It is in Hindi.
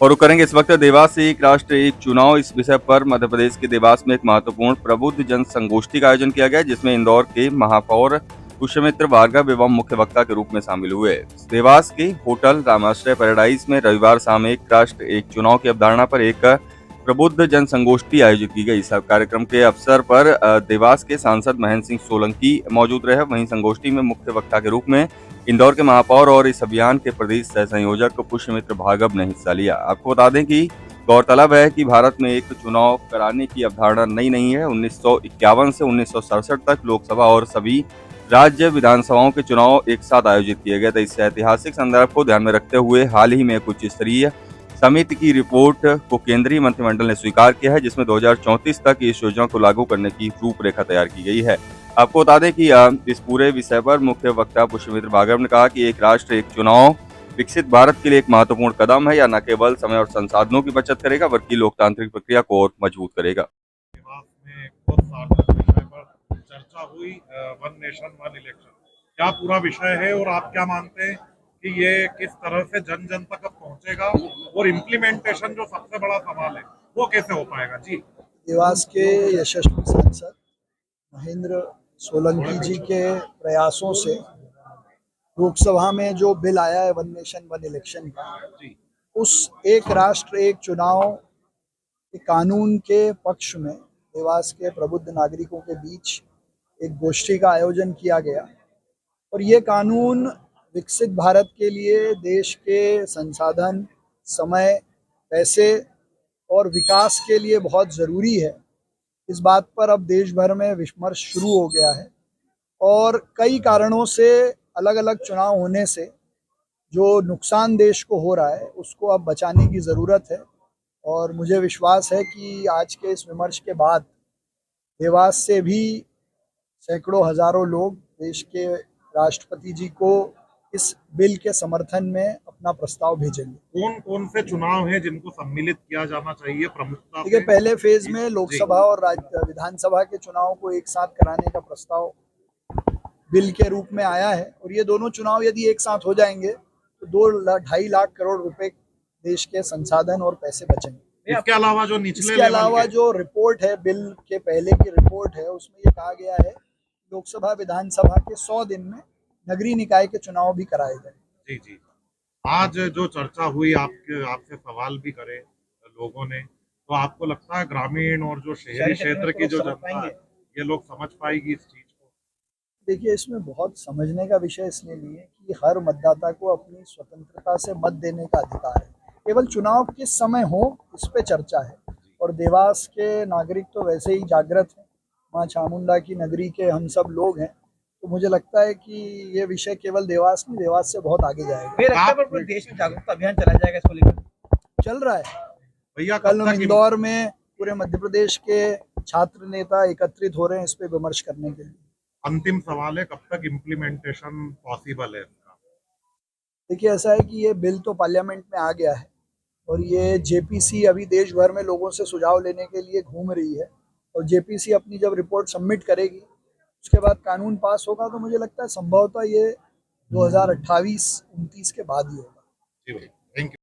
और वो करेंगे इस वक्त देवास से एक राष्ट्र एक चुनाव। इस विषय पर मध्य प्रदेश के देवास में एक महत्वपूर्ण प्रबुद्ध जन संगोष्ठी का आयोजन किया गया, जिसमें इंदौर के महापौर पुष्यमित्र भार्गव एवं मुख्य वक्ता के रूप में शामिल हुए। देवास के होटल रामाश्रय पैराडाइज में रविवार शाम एक राष्ट्र एक चुनाव की अवधारणा पर एक प्रबुद्ध जन संगोष्ठी आयोजित की गई। इस कार्यक्रम के अवसर पर देवास के सांसद महेंद्र सिंह सोलंकी मौजूद रहे। वहीं संगोष्ठी में मुख्य वक्ता के रूप में इंदौर के महापौर और इस अभियान के प्रदेश सह संयोजक पुष्यमित्र भार्गव ने हिस्सा लिया। आपको बता दें कि गौरतलब है कि भारत में एक चुनाव कराने की अवधारणा नई नहीं है। 1951 से 1967 तक लोकसभा और सभी राज्य विधानसभाओं के चुनाव एक साथ आयोजित किए गए थे। इस ऐतिहासिक संदर्भ को ध्यान में रखते हुए हाल ही में उच्च स्तरीय समिति की रिपोर्ट को केंद्रीय मंत्रिमंडल ने स्वीकार किया है, जिसमें 2034 तक इस योजना को लागू करने की रूपरेखा तैयार की गई है। आपको बता दें कि इस पूरे विषय पर मुख्य वक्ता पुष्यमित्र भार्गव ने कहा कि एक राष्ट्र एक चुनाव विकसित भारत के लिए एक महत्वपूर्ण कदम है। यह न केवल समय और संसाधनों की बचत करेगा, बल्कि लोकतांत्रिक प्रक्रिया को और मजबूत करेगा। देवास में एक बहुत सार्थक विषय पर चर्चा हुई, वन नेशन वन इलेक्शन क्या पूरा विषय है और आप क्या मानते हैं कि ये किस तरह से जन जन तक अब पहुंचेगा और इम्प्लीमेंटेशन जो सबसे बड़ा सवाल है वो कैसे हो पाएगा? जी, देवास के यशस्वी सांसद महेंद्र सोलंकी जी के प्रयासों से लोकसभा में जो बिल आया है वन नेशन वन इलेक्शन का, उस एक राष्ट्र एक चुनाव के कानून के पक्ष में देवास के प्रबुद्ध नागरिकों के बीच एक गोष्ठी का आयोजन किया गया। और ये कानून विकसित भारत के लिए देश के संसाधन, समय, पैसे और विकास के लिए बहुत ज़रूरी है। इस बात पर अब देश भर में विमर्श शुरू हो गया है और कई कारणों से अलग अलग चुनाव होने से जो नुकसान देश को हो रहा है उसको अब बचाने की ज़रूरत है। और मुझे विश्वास है कि आज के इस विमर्श के बाद देवास से भी सैकड़ों हज़ारों लोग देश के राष्ट्रपति जी को इस बिल के समर्थन में अपना प्रस्ताव भेजेंगे। कौन कौन से चुनाव हैं जिनको सम्मिलित किया जाना चाहिए प्रमुखता देखिए, से? पहले फेज में लोकसभा और विधानसभा के चुनाव को एक साथ कराने का प्रस्ताव बिल के रूप में आया है। और ये दोनों चुनाव यदि एक साथ हो जाएंगे तो 2-2.5 लाख करोड़ रुपए देश के संसाधन और पैसे बचेंगे। इसके अलावा जो रिपोर्ट है, बिल के पहले की रिपोर्ट है, उसमें ये कहा गया है लोकसभा विधानसभा के 100 दिन में नगरीय निकाय के चुनाव भी कराए गए। जी जी, आज जो चर्चा हुई, आपसे सवाल भी करे लोगों ने, तो आपको लगता है ग्रामीण और जो शहरी क्षेत्र की जो जनता है ये लोग समझ पाएगी इस चीज को? देखिए, इसमें बहुत समझने का विषय इसलिए नहीं है कि हर मतदाता को अपनी स्वतंत्रता से मत देने का अधिकार है। केवल चुनाव किस समय हो इस पे चर्चा है। और देवास के नागरिक तो वैसे ही जागृत हैं, माँ चामुंडा की नगरी के हम सब लोग हैं। तो मुझे लगता है कि ये विषय केवल देवास नहीं, देवास से बहुत आगे जाएगा। पूरे देश में जागरूकता अभियान चलाया जाएगा इसको लेकर? चल रहा है भैया। कल इंदौर में पूरे मध्य प्रदेश के छात्र नेता एकत्रित हो रहे हैं इस पे विमर्श करने के लिए। अंतिम सवाल है, कब तक इम्प्लीमेंटेशन पॉसिबल है इसका? देखिए, ऐसा है कि ये बिल तो पार्लियामेंट में आ गया है और ये जेपीसी अभी देश भर में लोगों से सुझाव लेने के लिए घूम रही है। और जेपीसी अपनी जब रिपोर्ट सबमिट करेगी उसके बाद कानून पास होगा, तो मुझे लगता है संभवतः ये 2028-29 के बाद ही होगा। जी भाई, थैंक यू।